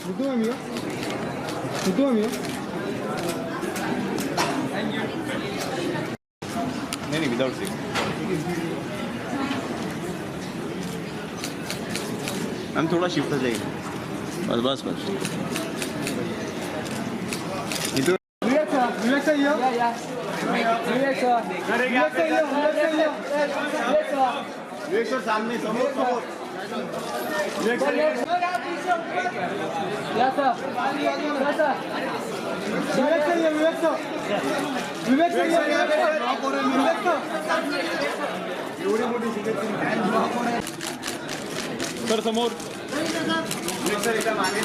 Udo है मिया, udo है मिया। नहीं विदाउट सिक हम थोड़ा शिफ्ट हो जाएंगे बस बस बस इधर विवेक चाहिए विवेक सर सामने समोर विवेक सर एवढी मोठी सर समोर सर एकदा मागे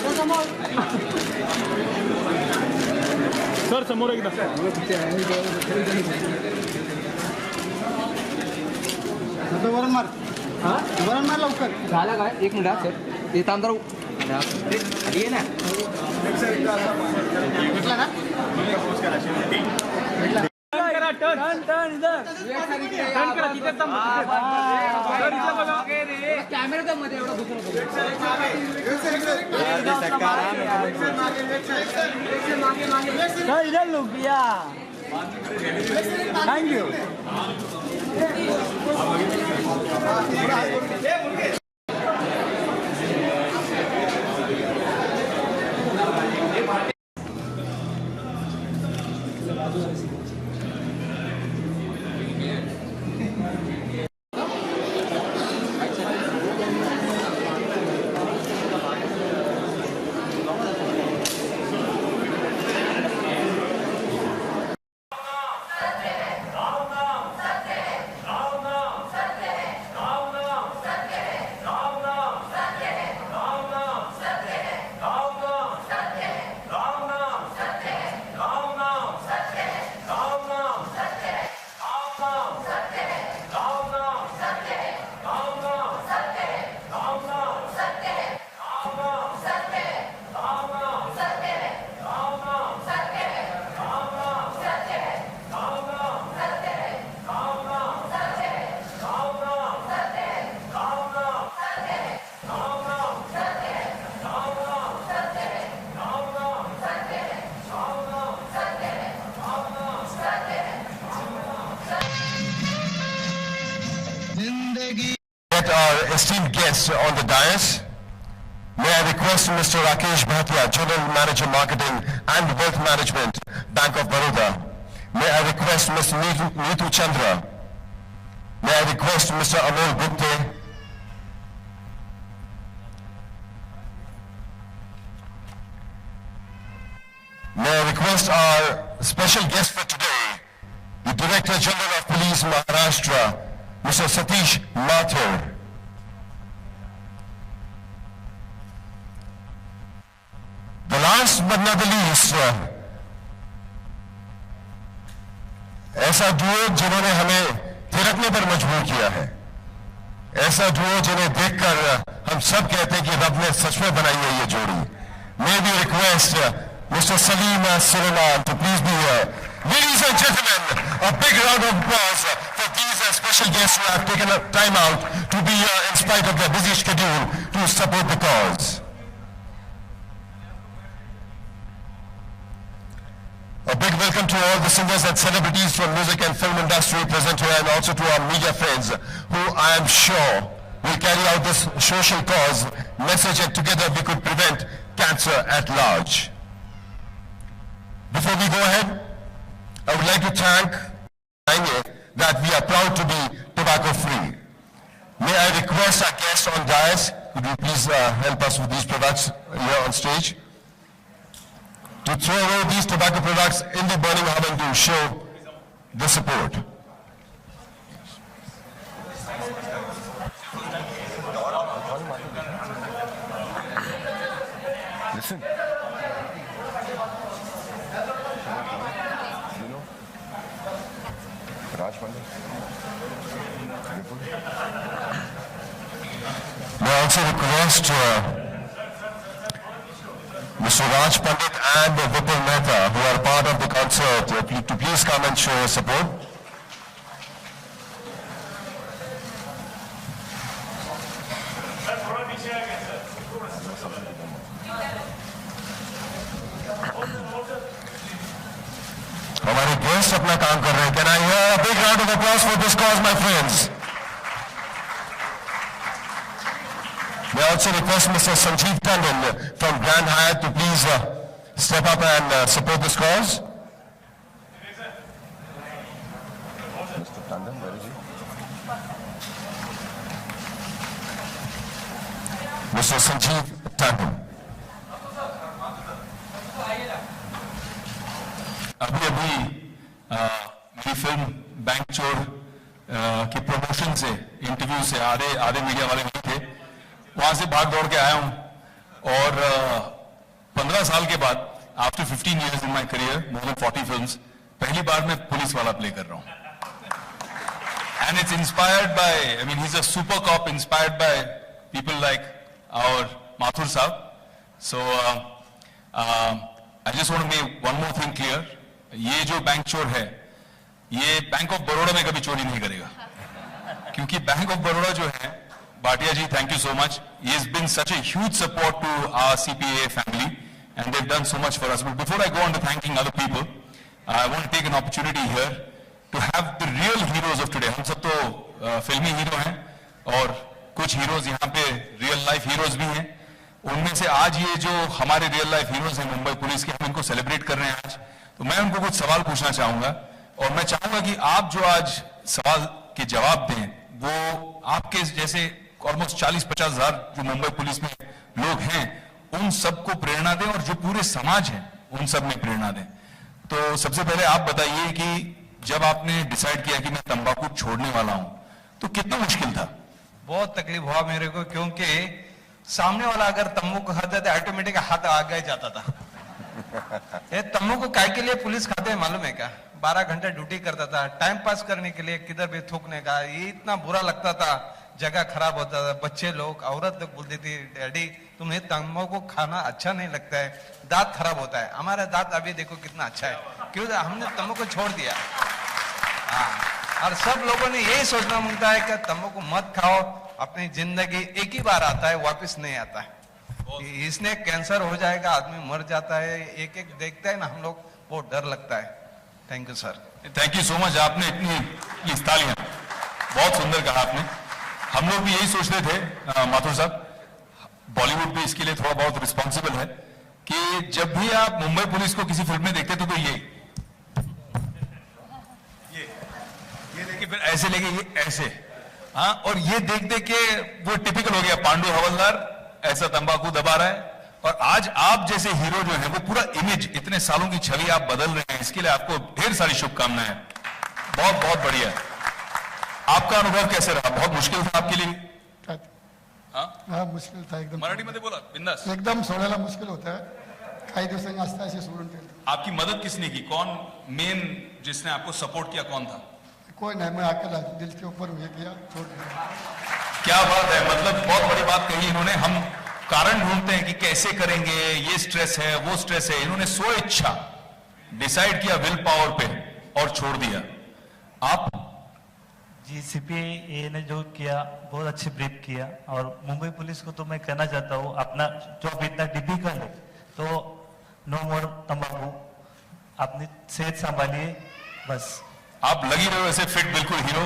सर समोर एकदा वरण मार वरण मार लवकर झाला काय एक मिनिट सर ते तांदळ ये ना भेटला ना टर्न इधर टर्न करा तिकडचा कॅमेरा मध्ये एवढा दुसरं इधर लोग या thank you Our esteemed guests on the dais. May I request Mr. Rakesh Bhatia, General Manager Marketing and Wealth Management, Bank of Baroda. May I request Ms. Neetu Chandra. May I request Mr. Amol Gupte. May I request our special guest for today, the Director General of Police Maharashtra, Mr. Satish Mathur. The last but not the least, ऐसा Duo जिन्होंने हमें थिरकने पर मजबूर किया है, ऐसा Duo जिन्हें देखकर हम सब कहते हैं कि रब ने सच में बनाई है ये जोड़ी. May we request Mr. Salim Suleiman to please be here. Ladies and gentlemen, a big round of applause for these special guests who have taken time out to be here in spite of their busy schedule to support the cause. A big welcome to all the singers and celebrities from music and film industry present here, and also to our media friends who I am sure will carry out this social cause message, and together we could prevent cancer at large. Before we go ahead, I would like to thank that we are proud to be tobacco free. May I request our guests on dais, could you please help us with these products here on stage? To throw away these tobacco products in the burning oven to show the support. Listen. Raj Pandit. May I also request Mr. Raj Pandit and Vipul Mehta, who are part of the concert, to please come and show support. Almost अपना काम कर रहे हैं. Can I hear a big round of applause for this cause, my friends? May I also request Mr. Sanjeev Tandon from Grand Hyatt to please step up and support this cause. Mr. Tandon, where is he? Mr. Sanjeev Tandon. अभी मेरी film bank चोर की promotion से, interview से आधे media वाले नहीं थे, वहां से भाग दौड़ के आया हूं. और 15 साल के बाद, after 15 years in my career, more than 40 films, पहली बार मैं पुलिस वाला प्ले कर रहा हूं. And it's inspired by, I mean, he's a super cop inspired by people like our Mathur Saab. So I just want to make one more thing clear. ये जो bank चोर है, ये बैंक ऑफ बड़ौदा में कभी चोरी नहीं करेगा, क्योंकि बैंक ऑफ बड़ौदा जो है, भाटिया जी, thank you so much. He has been such a huge support to our CPA family, and they've done so much for us. But before I go on to thanking other people, I want to take an opportunity here to have the real heroes of today. हम सब तो फिल्मी hero हैं, और कुछ heroes यहाँ पे real life heroes भी हैं. उनमें से आज ये जो हमारे रियल लाइफ हीरोज हैं मुंबई पुलिस के, हम इनको सेलिब्रेट कर रहे हैं आज. तो मैं उनको कुछ सवाल पूछना चाहूंगा, और मैं चाहूंगा कि आप जो आज सवाल के जवाब दें, वो आपके जैसे ऑलमोस्ट 40-50 हजार जो मुंबई पुलिस में लोग हैं, उन सबको प्रेरणा दें, और जो पूरे समाज है उन सब में प्रेरणा दें. तो सबसे पहले आप बताइए कि जब आपने डिसाइड किया कि मैं तंबाकू छोड़ने वाला हूं, तो कितना मुश्किल था? बहुत तकलीफ हुआ मेरे को, क्योंकि सामने वाला अगर तंबाकू खाता था, ऑटोमेटिक हाथ आगे जाता था. ये तंबाकू काय के लिए पुलिस खाते हैं मालूम है क्या? 12 घंटे ड्यूटी करता था, टाइम पास करने के लिए, किधर भी थूकने का. ये इतना बुरा लगता था, जगह खराब होता था. बच्चे लोग, औरत लोग बोलती थी, डैडी तुम्हें तंबाकू खाना अच्छा नहीं लगता है, दांत खराब होता है. हमारा दांत अभी देखो कितना अच्छा है, क्यों? हमने तंबाकू छोड़ दिया. और सब लोगों ने यही सोचना मांगता है कि तंबाकू मत खाओ, अपनी जिंदगी एक ही बार आता है, वापस नहीं आता है. इसने कैंसर हो जाएगा, आदमी मर जाता है, एक एक देखते हैं ना हम लोग, बहुत डर लगता है. Thank you sir. Thank you so much. आपने इतनी तालियां, बहुत सुंदर कहा आपने. हम लोग भी यही सोचते थे माथुर साहब, बॉलीवुड भी इसके लिए थोड़ा बहुत रिस्पॉन्सिबल है, कि जब भी आप मुंबई पुलिस को किसी फिल्म में देखते थे, तो ये लेके फिर ऐसे लेके ये ऐसे, हाँ, और ये देख देख के वो टिपिकल हो गया, पांडु हवलदार ऐसा तंबाकू दबा रहा है. और आज आप जैसे हीरो जो है, वो पूरा इमेज, इतने सालों की छवि आप बदल रहे हैं, इसके लिए आपको ढेर सारी शुभकामनाएं. बहुत बहुत बढ़िया. आपका अनुभव कैसे रहा? बहुत मुश्किल था आपके लिए? हा मुश्किल था एकदम. मराठीमध्ये बोला, बिंदास. एकदम सोडायला मुश्किल होतं. काही दिवसांनी असता असे सोडून ठेवलं. आपकी मदद किसने की? कौन मेन जिसने आपको सपोर्ट किया, कौन था? कोई नहीं, मैं अकेला दिल के ऊपर हुए किया, छोड़ दिया. क्या बात है, मतलब बहुत बड़ी बात कही इन्होंने. हम कारण ढूंढते हैं कि कैसे करेंगे, ये स्ट्रेस है, वो स्ट्रेस है. इन्होंने स्व इच्छा डिसाइड किया, विल पावर पे, और छोड़ दिया. आप जी, सीपीआई ने जो किया, बहुत अच्छे ब्रीफ किया. और मुंबई पुलिस को तो मैं कहना चाहता हूँ, अपना जॉब इतना डिफिकल्ट है, तो नो मोर तंबाकू, अपनी सेहत संभालिए बस. आप लगी रहो ऐसे फिट, बिल्कुल हीरो.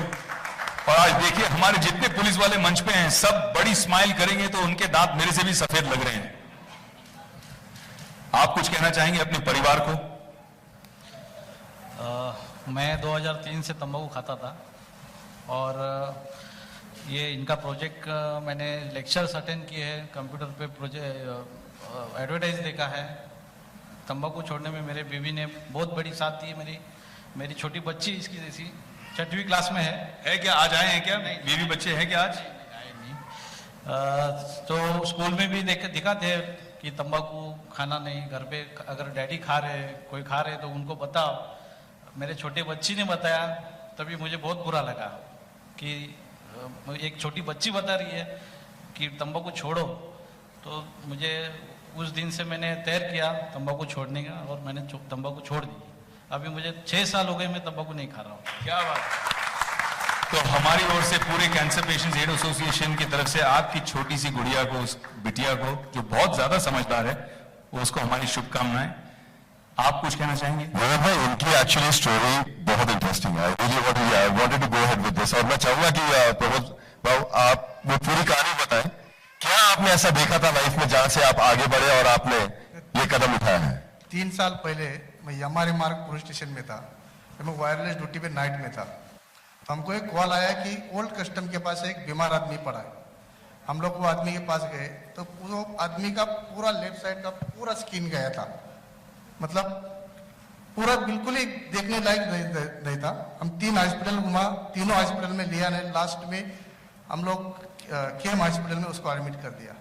और आज देखिए, हमारे जितने पुलिस वाले मंच पे हैं, सब बड़ी स्माइल करेंगे तो उनके दांत मेरे से भी सफेद लग रहे हैं. आप कुछ कहना चाहेंगे अपने परिवार को? मैं 2003 से तंबाकू खाता था, और ये इनका प्रोजेक्ट मैंने लेक्चर्स अटेंड किए हैं, कंप्यूटर पे प्रोजेक्ट एडवर्टाइज देखा है. तंबाकू छोड़ने में मेरे बीवी ने बहुत बड़ी साथ दी है. मेरी छोटी बच्ची इसकी जैसी 6वीं क्लास में है क्या आज आए हैं? क्या बीवी बच्चे हैं क्या आज? नहीं. तो स्कूल में भी दिखाते हैं कि तंबाकू खाना नहीं, घर पे अगर डैडी खा रहे, कोई खा रहे, तो उनको बताओ. मेरे छोटे बच्ची ने बताया, तभी मुझे बहुत बुरा लगा कि एक छोटी बच्ची बता रही है कि तंबाकू छोड़ो. तो मुझे उस दिन से मैंने तय किया तंबाकू छोड़ने का, और मैंने तंबाकू छोड़ दी. अभी मुझे 6 साल हो गए, मैं तंबाकू नहीं खा रहा हूँ. क्या बात. तो हमारी ओर से पूरे कैंसर पेशेंट्स एड एसोसिएशन की तरफ से आपकी छोटी सी गुड़िया को, उस बिटिया को, जो बहुत ज्यादा समझदार है, उसको हमारी शुभकामनाएं. आप कुछ कहना चाहेंगे? भाई इनकी एक्चुअली स्टोरी बहुत इंटरेस्टिंग है. I wanted to go ahead with this. और मैं चाहूंगा कि प्रमोद बाबू आप वो पूरी कहानी बताएं. क्या आपने ऐसा देखा था लाइफ में जहां से आप आगे बढ़े और आपने ये कदम उठाया है? 3 साल पहले मैं यमारी मार्ग पुलिस स्टेशन में था. मैं वायरलेस ड्यूटी पे नाइट में था. तो हमको एक कॉल आया कि ओल्ड कस्टम के पास एक बीमार आदमी पड़ा है. हम लोग वो आदमी के पास गए तो वो आदमी का पूरा लेफ्ट साइड का पूरा स्किन गया था. मतलब पूरा बिल्कुल ही देखने लायक नहीं था. हम 3 हॉस्पिटल घुमा, तीनों हॉस्पिटल में लिया नहीं. लास्ट में हम लोग केम हॉस्पिटल में उसको एडमिट कर दिया.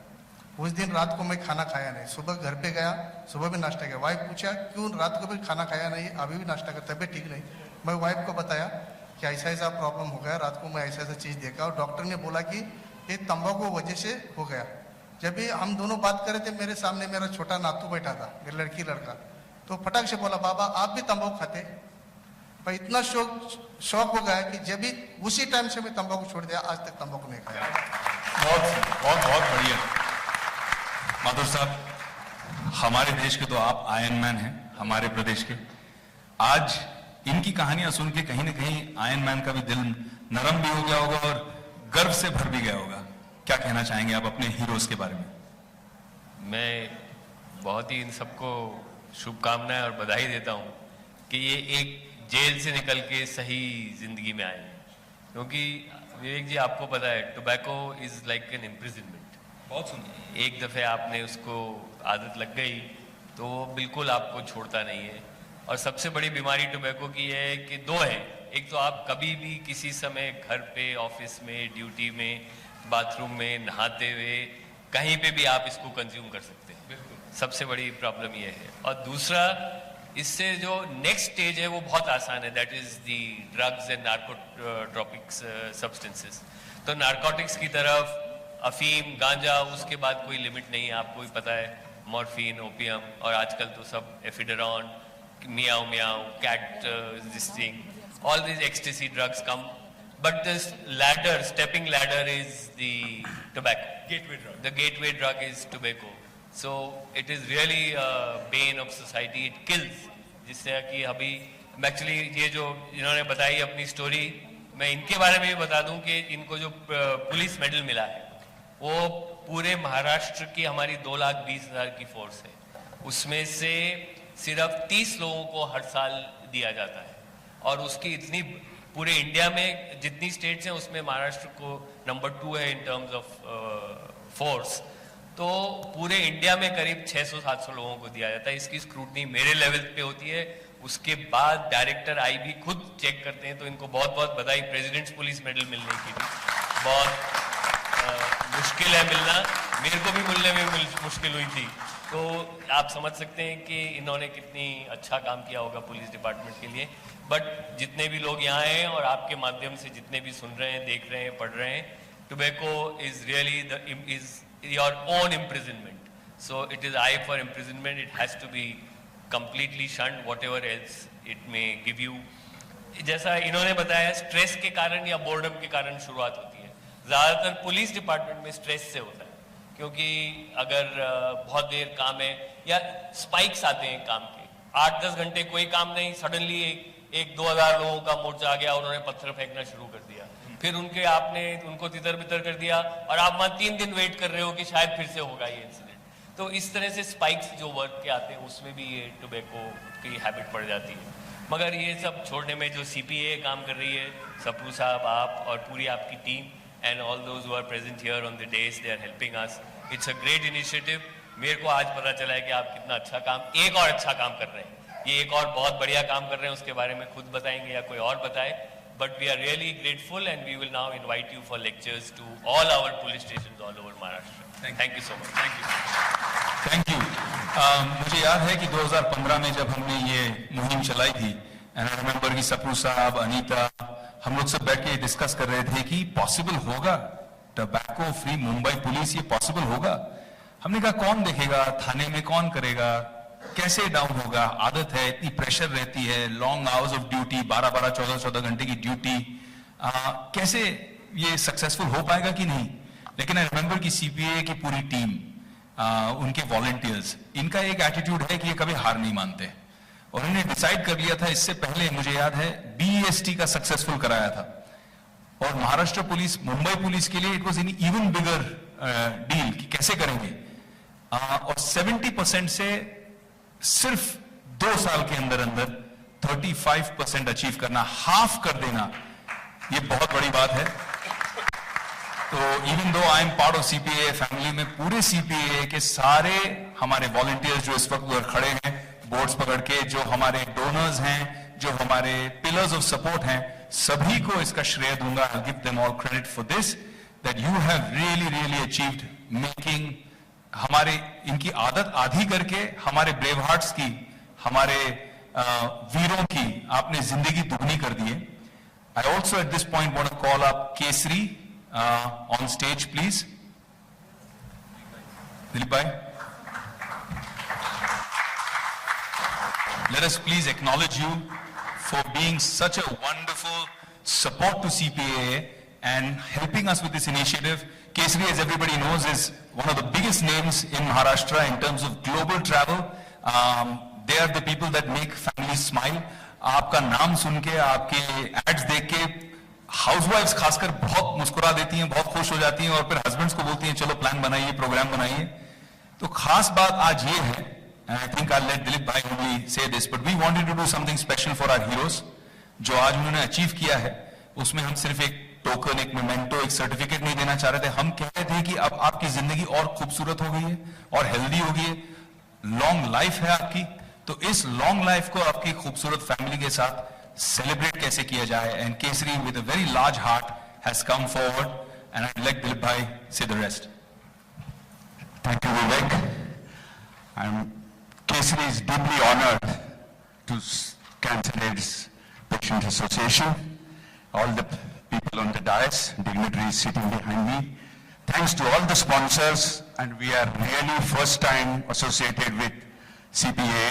उस दिन रात को मैं खाना खाया नहीं. सुबह घर पे गया, सुबह भी नाश्ता किया. वाइफ पूछा क्यों रात को भी खाना खाया नहीं, अभी भी नाश्ता कर, तबियत ठीक नहीं. मैं वाइफ को बताया कि ऐसा ऐसा प्रॉब्लम हो गया, रात को मैं ऐसा ऐसा चीज़ देखा और डॉक्टर ने बोला कि ये तंबाकू वजह से हो गया. जब भी हम दोनों बात कर रहे थे, मेरे सामने मेरा छोटा नातू बैठा था, मेरी लड़का. तो फटाक से बोला बाबा आप भी तंबाकू खाते. पर इतना शौक हो गया कि जब भी उसी टाइम से मैं तंबाकू छोड़ दिया, आज तक तंबाकू नहीं खाया. बहुत बढ़िया. माथुर साहब, हमारे देश के तो आप आयरन मैन हैं, हमारे प्रदेश के. आज इनकी कहानियां सुन के कहीं ना कहीं आयरन मैन का भी दिल नरम भी हो गया होगा और गर्व से भर भी गया होगा. क्या कहना चाहेंगे आप अपने हीरोज के बारे में? मैं बहुत ही इन सबको शुभकामनाएं और बधाई देता हूं कि ये एक जेल से निकल के सही जिंदगी में आए हैं. क्योंकि विवेक जी आपको पता है tobacco is like an imprisonment. बहुत सुंदर. एक दफे आपने उसको आदत लग गई तो वो बिल्कुल आपको छोड़ता नहीं है. और सबसे बड़ी बीमारी टोबैको की है कि 2 है. एक तो आप कभी भी किसी समय घर पे, ऑफिस में, ड्यूटी में, बाथरूम में, नहाते हुए कहीं पे भी आप इसको कंज्यूम कर सकते हैं. सबसे बड़ी प्रॉब्लम ये है. और दूसरा, इससे जो नेक्स्ट स्टेज है वो बहुत आसान है. That is the drugs and narcotropics substances. तो नार्कोटिक्स की तरफ अफीम, गांजा, उसके बाद कोई लिमिट नहीं है. आपको भी पता है मॉर्फिन, ओपियम और आजकल तो सब ephedrone, meow meow, cat, this thing, all these ecstasy drugs come, but this ladder, stepping ladder is the tobacco. Gateway drug. The gateway drug is tobacco. So it is really a bane of society. It kills. जिससे कि अभी actually ये जो इन्होंने बताई अपनी story, मैं इनके बारे में भी बता दूं कि इनको जो पुलिस मेडल मिला है वो पूरे महाराष्ट्र की हमारी 2,20,000 की फोर्स है. उसमें से सिर्फ 30 लोगों को हर साल दिया जाता है. और उसकी इतनी पूरे इंडिया में जितनी स्टेट्स हैं उसमें महाराष्ट्र को नंबर 2 है इन टर्म्स ऑफ फोर्स. तो पूरे इंडिया में करीब 600-700 लोगों को दिया जाता है. इसकी स्क्रूटनी मेरे लेवल पे होती है. उसके बाद डायरेक्टर आईबी खुद चेक करते हैं. तो इनको बहुत बहुत बधाई. प्रेसिडेंट्स पुलिस मेडल मिलने की भी बहुत मुश्किल है मिलना. मेरे को भी मिलने में मुश्किल हुई थी. तो आप समझ सकते हैं कि इन्होंने कितनी अच्छा काम किया होगा पुलिस डिपार्टमेंट के लिए. बट जितने भी लोग यहाँ हैं और आपके माध्यम से जितने भी सुन रहे हैं, देख रहे हैं, पढ़ रहे हैं, tobacco is really is your own imprisonment. So it is I for imprisonment. It has to be completely shunned whatever else it may give you. जैसा इन्होंने बताया, स्ट्रेस के कारण या बोर्डम के कारण शुरुआत होती है. ज्यादातर पुलिस डिपार्टमेंट में स्ट्रेस से होता है. क्योंकि अगर बहुत देर काम है या स्पाइक्स आते हैं काम के, 8-10 घंटे कोई काम नहीं, सडनली एक 2,000 लोगों का मोर्चा आ गया, उन्होंने पत्थर फेंकना शुरू कर दिया. फिर आपने उनको तितर बितर कर दिया और आप वहां 3 दिन वेट कर रहे हो कि शायद फिर से होगा ये इंसिडेंट. तो इस तरह से स्पाइक्स जो वर्क के आते हैं उसमें भी ये टोबैको की हैबिट पड़ जाती है. मगर ये सब छोड़ने में जो CPA काम कर रही है, सप्रू साहब, आप और पूरी आपकी team and all those who are present here on the days, they are helping us. It's a great initiative. मेरे को आज पता चला है कि आप कितना अच्छा काम, एक और अच्छा काम कर रहे हैं. ये एक और बहुत बढ़िया काम कर रहे हैं, उसके बारे में खुद बताएंगे या कोई और बताए. But we are really grateful and we will now invite you for lectures to all our police stations all over Maharashtra. Thank you so much. Thank you. मुझे याद है कि 2015 में जब हमने ये मुहिम चलाई थी, and I remember कि सप्रू साहब, अनीता, हम लोग सब बैठ के डिस्कस कर रहे थे कि पॉसिबल होगा टोबैको फ्री मुंबई पुलिस, ये पॉसिबल होगा. हमने कहा कौन देखेगा, थाने में कौन करेगा, कैसे डाउन होगा. आदत है, इतनी प्रेशर रहती है, लॉन्ग आवर्स ऑफ ड्यूटी, 12-12, 14-14 घंटे की ड्यूटी, कैसे ये सक्सेसफुल हो पाएगा कि नहीं. लेकिन आई रिमेंबर कि CPA की पूरी टीम, उनके वॉलंटियर्स, इनका एक एटीट्यूड है कि ये कभी हार नहीं मानते. और इन्होंने डिसाइड कर लिया था, इससे पहले मुझे याद है BEST का सक्सेसफुल कराया था, और महाराष्ट्र पुलिस, मुंबई पुलिस के लिए it was in even bigger deal कि कैसे करेंगे, और 70% से सिर्फ 2 साल के अंदर अंदर 35% अचीव करना, हाफ कर देना, ये बहुत बड़ी बात है। तो even though I am part of CPA family में, पूरे CPA के सारे हमारे वॉलंटियर्स जो इस वक्त उधर खड़े हैं बोर्ड्स पकड़ के, जो हमारे डोनर्स हैं, जो हमारे पिलर्स ऑफ सपोर्ट हैं, सभी को इसका श्रेय दूंगा। I give them all credit for this, that you have really achieved making, हमारे इनकी आदत आधी करके हमारे ब्रेव हार्ट्स की, हमारे वीरों की आपने जिंदगी दुगनी कर दी है। I also at this point want to call up Kesari on stage please. Dilip भाई, let us please acknowledge you for being such a wonderful support to CPA and helping us with this initiative. Kesari, as everybody knows, is one of the biggest names in Maharashtra in terms of global travel. They are the people that make families smile. आपका नाम सुन के, आपके ads देख के हाउसवाइफ्स खासकर बहुत मुस्कुरा देती हैं, बहुत खुश हो जाती हैं, और फिर हस्बैंड्स को बोलती हैं चलो प्लान बनाइए, प्रोग्राम बनाइए। तो खास बात आज ये है, and I think I'll let Dilip bhai only say this, but we wanted to do something special for our heroes. जो आज उन्होंने अचीव किया है, उसमें हम सिर्फ एक टोकन, एक मोमेंटो, एक सर्टिफिकेट नहीं देना चाह रहे थे। हम कह रहे थे कि अब आपकी जिंदगी और खूबसूरत हो गई है और हेल्दी हो गई है, लॉन्ग लाइफ है आपकी, तो इस लॉन्ग लाइफ को आपकी खूबसूरत फैमिली के साथ सेलिब्रेट कैसे किया जाए। And Kesari with a very large heart has come forward, and I let Dilip भाई से the rest. Thank you, Vivek. Kesari is deeply honored to Cancer AIDS Patient Association, all the people on the dais, dignitaries sitting behind me. Thanks to all the sponsors, and we are really first time associated with CPA,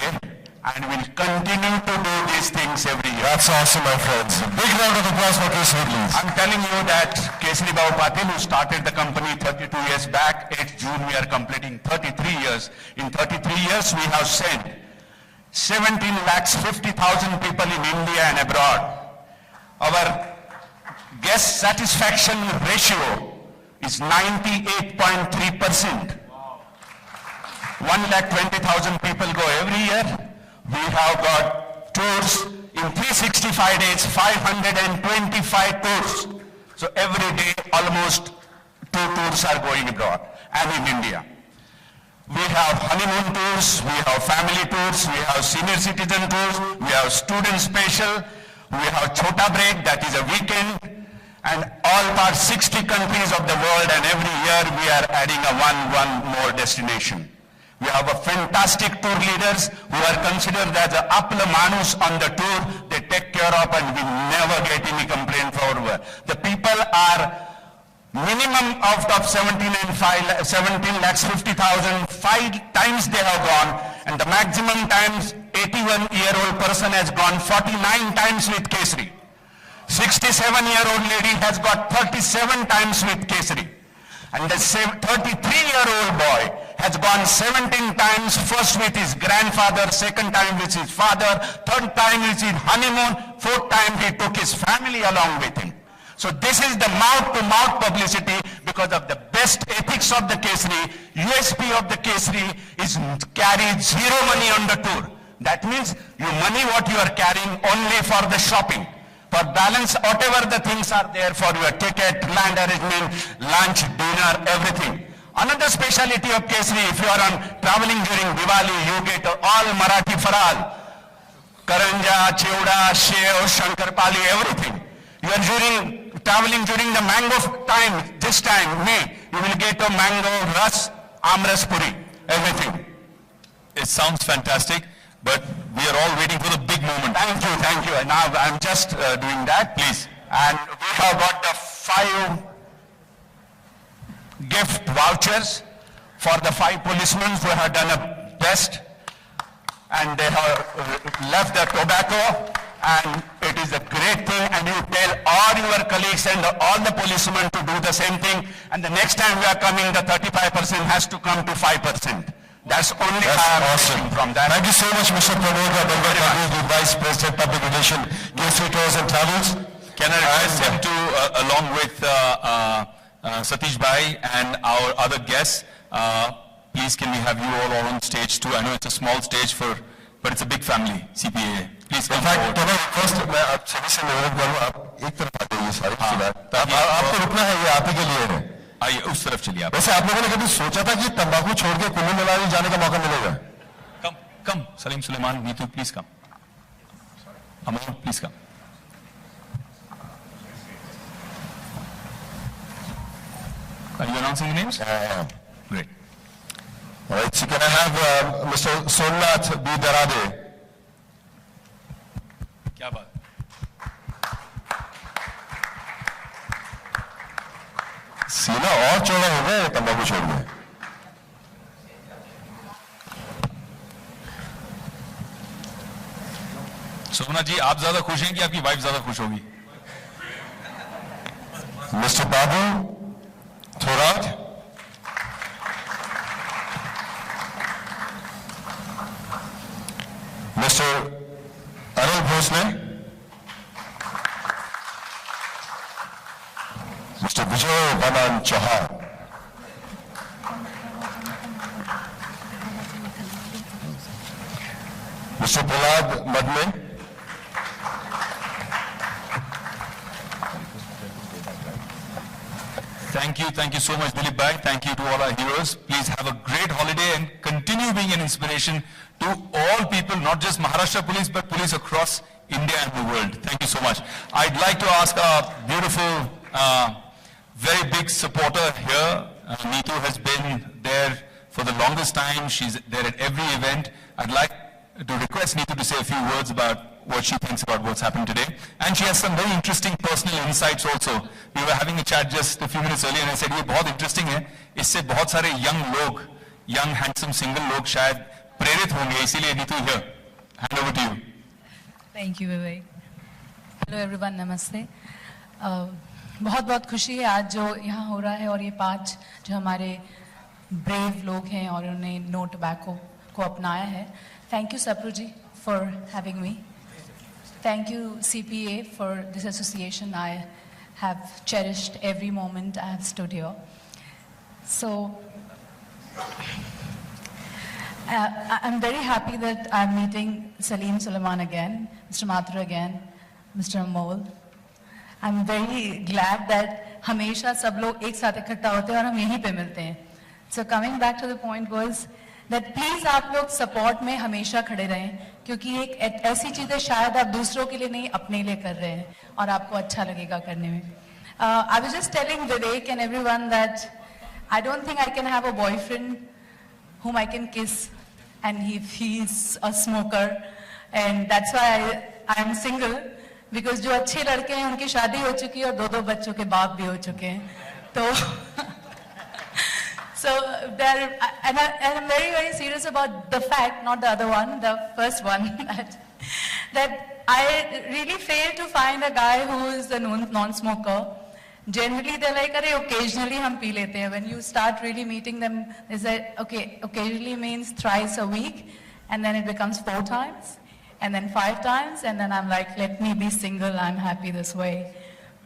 and will continue to do these things every year. That's awesome, my friends. Big round of applause for Kesari, please. I'm telling you that Kesari Babu Patil, who started the company 32 years back, 8th June we are completing 33 years. In 33 years we have sent 17,50,000 people in India and abroad. Our guest satisfaction ratio is 98.3%. 1,20,000 people go every year. We have got tours in 365 days, 525 tours. So every day almost 2 tours are going abroad and in India. We have honeymoon tours, we have family tours, we have senior citizen tours, we have student special, we have Chota Break, that is a weekend, and all past 60 countries of the world, and every year we are adding one more destination. We have a fantastic tour leaders who are considered as a apla manus on the tour. They take care of, and we never get any complaint for. The people are minimum out of 17,50,000, 5 times they have gone, and the maximum times 81-year-old person has gone 49 times with Kesari. 67-year-old lady has got 37 times with Kesari. And the 33-year-old boy has gone 17 times, first with his grandfather, second time with his father, third time with his honeymoon, fourth time he took his family along with him. So this is the mouth-to-mouth publicity because of the best ethics of the Kesari. USP of the Kesari is carry zero money on the tour. That means your money what you are carrying only for the shopping. For balance, whatever the things are there for your ticket, land arrangement, lunch, dinner, everything. Another speciality of Kesari, if you are on traveling during Diwali, you get all Marathi faral. Karanja, Chevda, Shev, Shankarpali, everything. You are traveling during the mango time, this time, May, you will get a mango, ras, amras puri, everything. It sounds fantastic, but we are all waiting for the big moment. Thank you. Now I'm just doing that, please. And we have got the 5 gift vouchers for the 5 policemen who have done a best, and they have left the tobacco, and it is a great thing, and you tell all your colleagues and all the policemen to do the same thing, and the next time we are coming, the 35% has to come to 5%. That's only That's I am awesome. getting from that. Thank you so much, Mr. Pramod Bangar, the Vice President, Public Relations, KSA Tours and Travels. Can I request him to, along with Satish Bhai and our other guests, please can we have you all on stage too? I know it's a small stage but it's a big family, CPA. Please come In fact, forward. first मैं आप सभी से निवेदन करूँ, आप एक तरफ आ जाइए सारी आपको रुकना है, ये आप ही के लिए है। आइए उस तरफ चलिए आप। वैसे आप लोगों ने कभी सोचा था कि तंबाकू छोड़ के कुल्लू मनाली जाने का मौका मिलेगा? Come, Salim Suleiman, Neetu, please come. Aman, please come. Are you announcing the names? Great. All right, so can I have Mr. Somnath B. Darade? क्या बात? सीना और चौड़ा हो गया तंबाकू छोड़ के। सोमनाथ जी, आप ज्यादा खुश हैं कि आपकी वाइफ ज्यादा खुश होगी? Mister Babu Thorat, mister Anil Bhosale, mister Vijay Vanan Chauhan, mister Prahlad Madane, Thank you so much, Dilip Bhai. Thank you to all our heroes. Please have a great holiday and continue being an inspiration to all people, not just Maharashtra police, but police across India and the world. Thank you so much. I'd like to ask our beautiful, very big supporter here. Neetu has been there for the longest time. She's there at every event. I'd like to request Neetu to say a few words about what she thinks about what's happened today. And she has some very interesting personal insights also. We were having a chat just a few minutes earlier and I said, ये बहुत interesting है. इससे बहुत सारे young handsome single लोग शायद प्रेरित होंगे. इसीलिए Neetu here. Hand over to you. Thank you, Vivek. Hello everyone, namaste. बहुत बहुत खुशी है आज जो यहाँ हो रहा है और ये 5 जो हमारे brave लोग हैं और उन्होंने no tobacco को अपनाया है. Thank you Sapru ji for having me. Thank you CPA for this association. I have cherished every moment I have stood here. So I'm very happy that I'm meeting Salim Suleiman again, Mr. Mathur again, Mr. Amol. I'm very glad that हमेशा सब लोग एक साथ इकट्ठा होते हैं और हम यहीं पे मिलते हैं. So coming back to the point was that please आप लोग support में हमेशा खड़े रहें क्योंकि एक ऐसी चीज़ है शायद आप दूसरों के लिए नहीं अपने लिए कर रहे हैं और आपको अच्छा लगेगा करने में. I was just telling Vivek and everyone that I don't think I can have a boyfriend whom I can kiss and he's a smoker and that's why I'm single because जो अच्छे लड़के हैं उनकी शादी हो चुकी है और 2-2 बच्चों के बाप भी हो चुके हैं. तो So there, and I'm very, very serious about the fact, not the other one, the first one, that I really fail to find a guy who is a non-smoker. Generally, they're like, "Arey, occasionally हम P लेते हैं." When you start really meeting them, they say, "Okay, occasionally means thrice a week," and then it becomes 4 times, and then 5 times, and then I'm like, "Let me be single. I'm happy this way."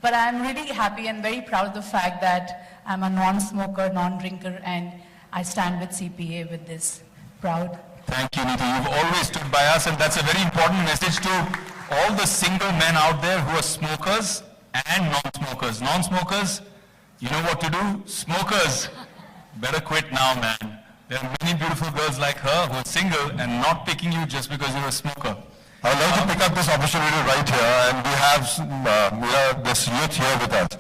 But I'm really happy and very proud of the fact that I'm a non-smoker, non-drinker, and I stand with CPA with this. Proud. Thank you, Neetu. You've always stood by us, and that's a very important message to all the single men out there who are smokers and non-smokers. Non-smokers, you know what to do. Smokers, better quit now, man. There are many beautiful girls like her who are single and not picking you just because you're a smoker. I'd like to pick up this opportunity right here, and we have this youth here with us.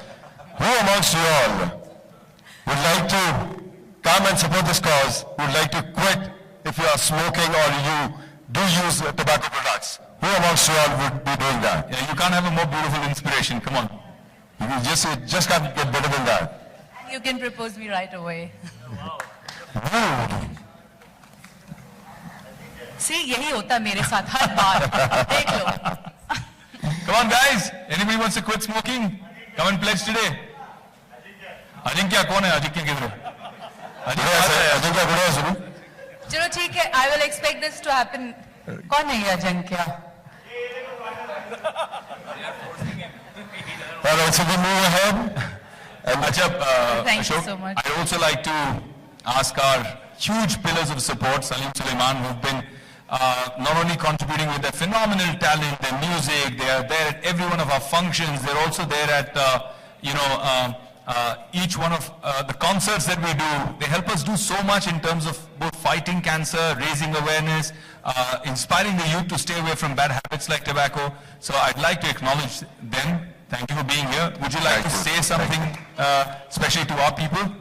Who amongst you all would like to come and support this cause, would like to quit if you are smoking or you do use tobacco products? Who amongst you all would be doing that? Yeah, you can't have a more beautiful inspiration. Come on. You just can't get better than that. And you can propose me right away. Rude. See, यही होता मेरे साथ हर बार. देख लो. Come on, guys. Anybody wants to quit smoking? Come and pledge today. Ajinkya कौन है? अजिंक्य किधर है? अजिंक्य गुड़िया सुनो. चलो ठीक है, I will expect this to happen. कौन है ये Ajinkya? All right, so we move ahead. Ajab, Thank you Ashok, so much. I'd also like to ask our huge pillars of support, Salim Suleiman, who've been not only contributing with their phenomenal talent, their music, they are there at every one of our functions, they're also there at, each one of the concerts that we do. They help us do so much in terms of both fighting cancer, raising awareness, inspiring the youth to stay away from bad habits like tobacco. So I'd like to acknowledge them. Thank you for being here. Would you like to say something, especially to our people?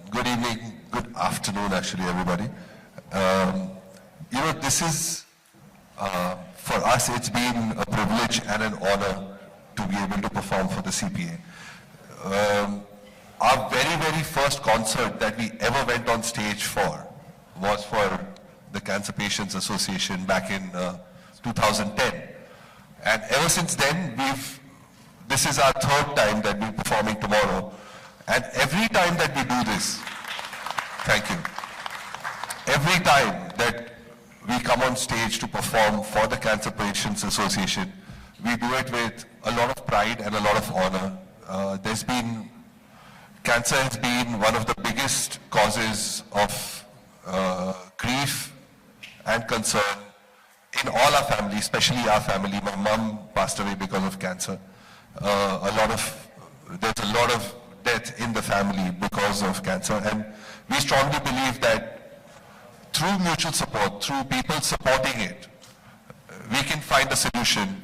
Good evening, good afternoon actually everybody. This is, for us it's been a privilege and an honor to be able to perform for the CPA. Our very, very first concert that we ever went on stage for was for the Cancer Patients Association back in 2010. And ever since then, this is our third time that we're performing tomorrow. And every time that we do this, thank you. Every time that we come on stage to perform for the Cancer Patients Association, we do it with a lot of pride and a lot of honor. Cancer has been one of the biggest causes of grief and concern in all our family, especially our family. My mom passed away because of cancer. There's a lot of death in the family because of cancer, and we strongly believe that through mutual support, through people supporting it, we can find a solution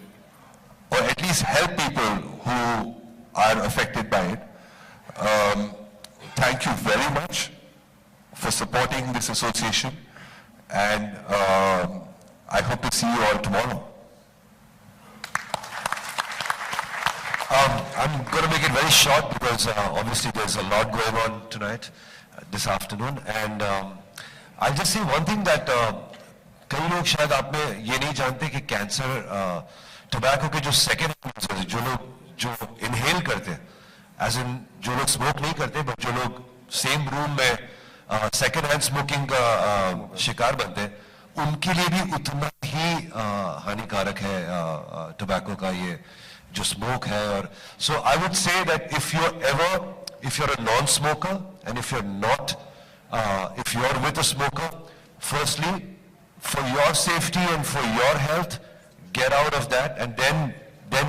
or at least help people who are affected by it. Thank you very much for supporting this association, and I hope to see you all tomorrow. I'm going to make it very short because obviously there's a lot going on tonight, this afternoon, and I'll just say one thing that कई लोग शायद आप में ये नहीं जानते कि cancer tobacco के जो सेकेंड जो लोग जो इनहेल करते हैं, एज इन जो लोग स्मोक नहीं करते बट जो लोग सेम रूम में सेकेंड हैंड स्मोकिंग का शिकार बनते हैं, उनके लिए भी उतना ही हानिकारक है टोबैको का ये जो स्मोक है. और so I would say that if you're a non-smoker and if you're not if you're with a smoker, firstly for your safety and for your health, get out of that and then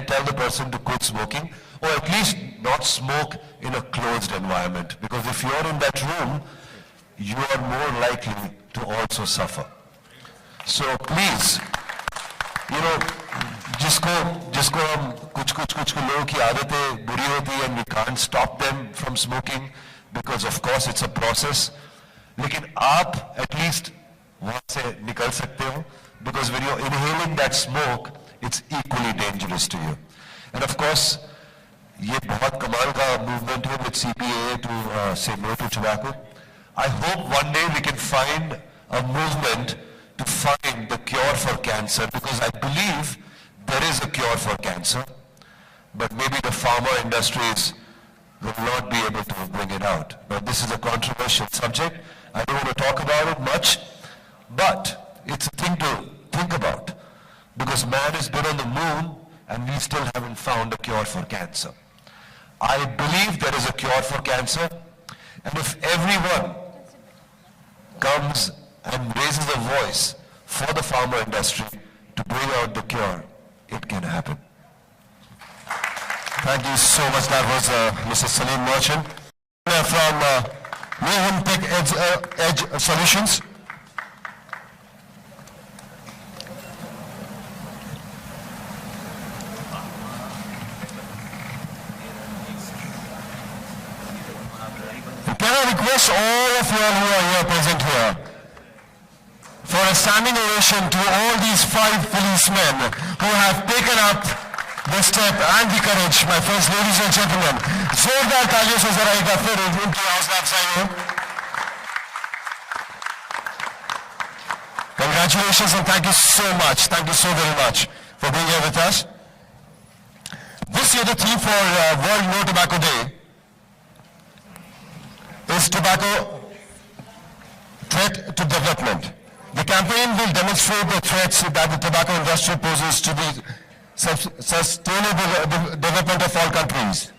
tell the person to quit smoking, or at least not smoke in a closed environment, because if you're in that room you are more likely to also suffer. So please, जिसको हम कुछ लोगों की आदतें बुरी होती है and we can't stop them from smoking because of course it's a process, लेकिन आप at least वहां से निकल सकते हो, because when you're inhaling that smoke it's equally dangerous to you. And of course ये बहुत कमाल का movement है with CPA to say no to tobacco. I hope one day we can find a movement to find the cure for cancer, because I believe there is a cure for cancer, but maybe the pharma industries will not be able to bring it out. But this is a controversial subject. I don't want to talk about it much, but it's a thing to think about, because man has been on the moon and we still haven't found a cure for cancer. I believe there is a cure for cancer, and if everyone comes and raises a voice for the pharma industry to bring out the cure, it can happen. Thank you so much. That was Mr. Salim Merchant from Mayhem Tech Edge Solutions. Can I request all of you who are here present here for a standing ovation to all these 5 policemen who have taken up the step and the courage. My friends, ladies and gentlemen, जोरदार तालियों से जरा एक बार फिर उनकी हौसला अफजाई हो. Congratulations and thank you so much. Thank you so very much for being here with us. This year the theme for World No Tobacco Day is tobacco threat to development. The campaign will demonstrate the threats that the tobacco industry poses to the sustainable development of all countries.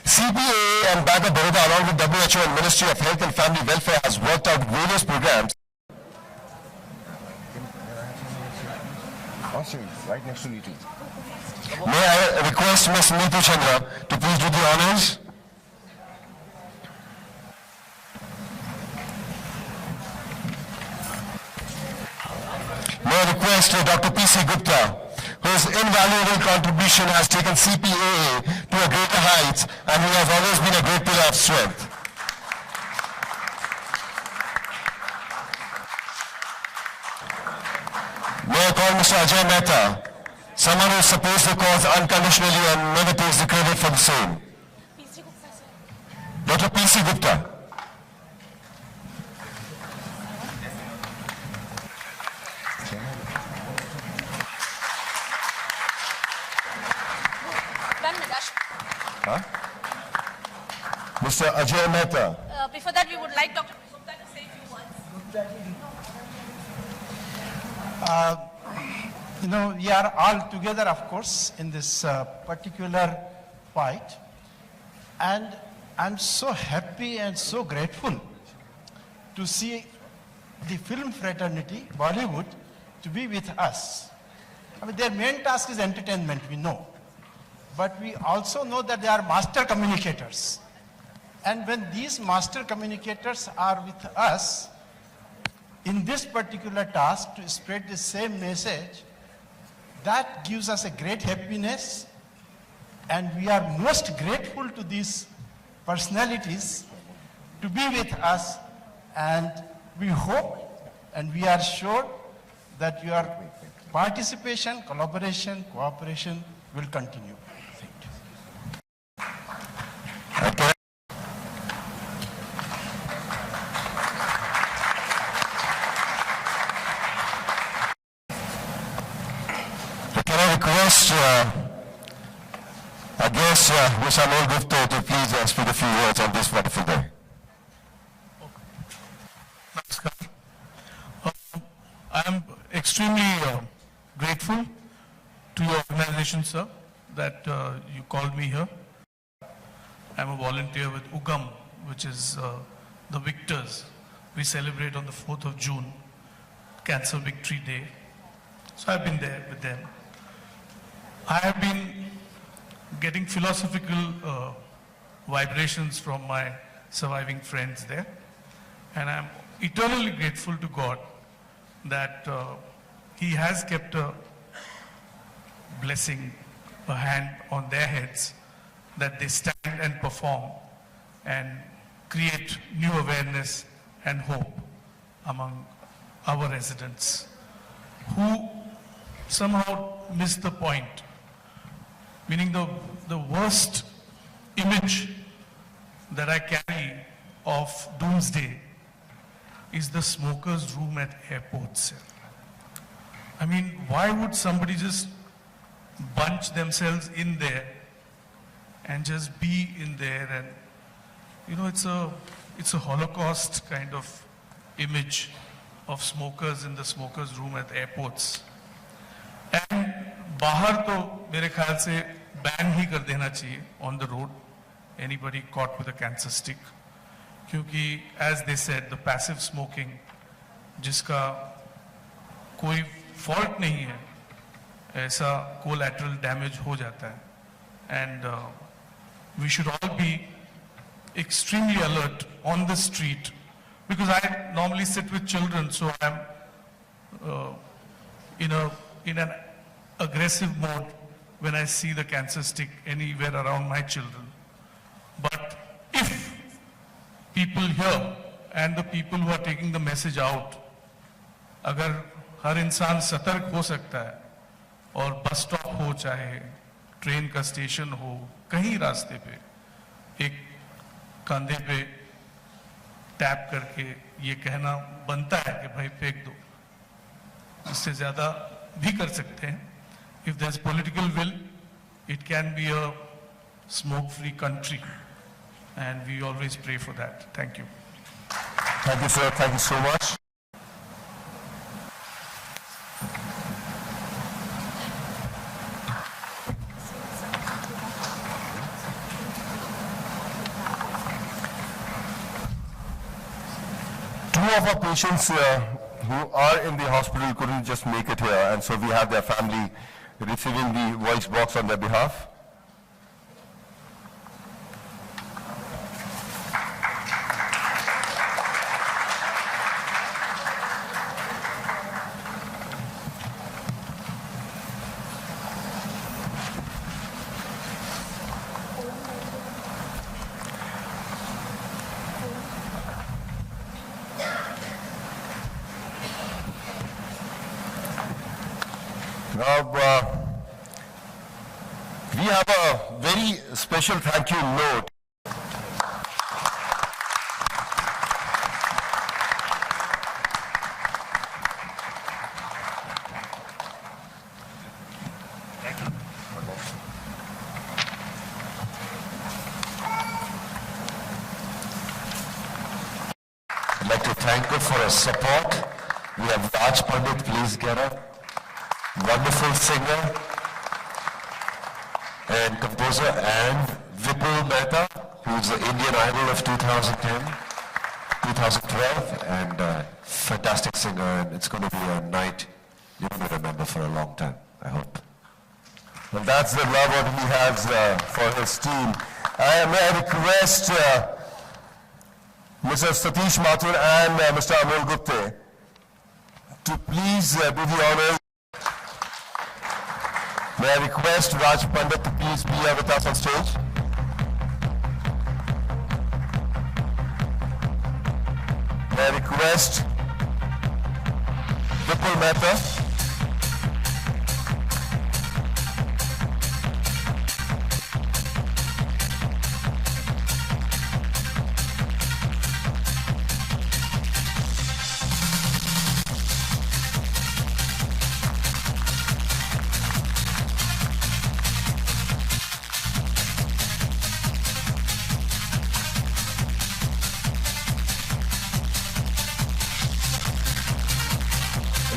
CPAA and Bank of Baroda along with WHO and Ministry of Health and Family Welfare has worked out various programs. Right next to Neetu. May I request Ms. Neetu Chandra to please do the honors? May I request Dr. P.C. Gupta, whose invaluable contribution has taken CPAA to a greater heights and who has always been a great pillar of strength. May I call Mr. Ajay Mehta, someone who supports the cause unconditionally and never takes the credit for the same. Dr. P.C. Gupta. Mr. Ajay Mehta. Before that, we would like Dr. Gupta to say a few words. We are all together, of course, in this particular fight. And I'm so happy and so grateful to see the film fraternity, Bollywood, to be with us. I mean, their main task is entertainment, we know. But we also know that they are master communicators. And when these master communicators are with us, in this particular task to spread the same message, that gives us a great happiness, and we are most grateful to these personalities to be with us, and we hope and we are sure that your participation, collaboration, cooperation will continue. Thank you. Okay. Can I request our guest, Mr. Amol Gupta, to please speak a few words on this wonderful day. I am extremely grateful to your organization, sir, that you called me here. I am a volunteer with UGAM, which is the victors. We celebrate on the 4th of June, Cancer Victory Day. So I've been there with them. I have been getting philosophical vibrations from my surviving friends there. And I'm eternally grateful to God that He has kept a blessing, a hand on their heads, that they stand and perform and create new awareness and hope among our residents who somehow miss the point. Meaning the worst image that I carry of doomsday is the smoker's room at airports. I mean, why would somebody just bunch themselves in there and just be in there? And you know, it's a Holocaust kind of image of smokers in the smoker's room at airports. And बाहर तो मेरे ख्याल से ban ही कर देना चाहिए on the road anybody caught with a cancer stick, क्योंकि as they said, the passive smoking जिसका कोई fault नहीं है, ऐसा collateral damage हो जाता है. And we should all be extremely alert on the street, because I normally sit with children, so I'm in an aggressive mode when I see the cancer stick anywhere around my children. But if people here and the people who are taking the message out, अगर हर इंसान सतर्क हो सकता है और bus stop हो, चाहे train का स्टेशन हो, कहीं रास्ते पे एक कंधे पे टैप करके ये कहना बनता है कि भाई फेंक दो, इससे ज्यादा भी कर सकते हैं. If there's political will, it can be a smoke-free country, and we always pray for that. Thank you. Thank you, sir. Thank you so much. Two of our patients who are in the hospital couldn't just make it here, and so we have their family receiving the voice box on their behalf. Now, we have a very special thank you note. I'd like to thank her for her support. We have Raj Pandit, please get up. Wonderful singer and composer, and Vipul Mehta, who's the Indian Idol of 2010, 2012, and fantastic singer, and it's going to be a night you're going to remember for a long time, I hope. Well, that's the love what he has for his team. May I request Mr. Satish Mathur and Mr. Amol Gupte to please do the honors. May I request Raj Pandit to please be here with us on stage. May I request Vipul Mehta.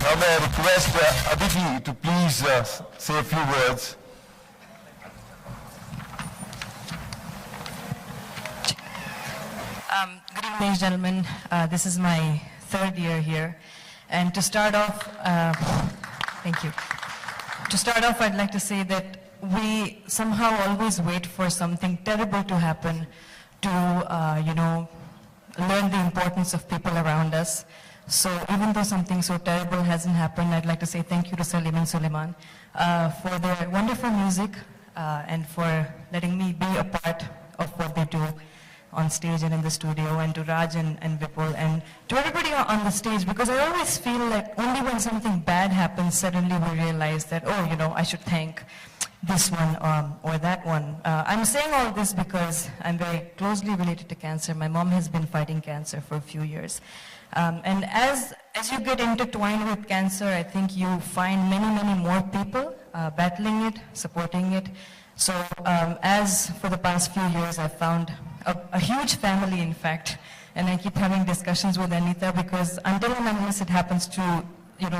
Now may I request Aditi to please say a few words. Good evening, ladies and gentlemen. This is my third year here. And to start off, thank you. To start off, I'd like to say that we somehow always wait for something terrible to happen to, learn the importance of people around us. So even though something so terrible hasn't happened, I'd like to say thank you to Salim and Suleiman for their wonderful music and for letting me be a part of what they do on stage and in the studio, and to Raj and Vipul, and to everybody on the stage, because I always feel like only when something bad happens, suddenly we realize that, I should thank this one or that one. I'm saying all this because I'm very closely related to cancer. My mom has been fighting cancer for a few years. And as you get intertwined with cancer, I think you find many, many more people battling it, supporting it. So as for the past few years, I've found a huge family, in fact, and I keep having discussions with Anita, because until and unless it happens to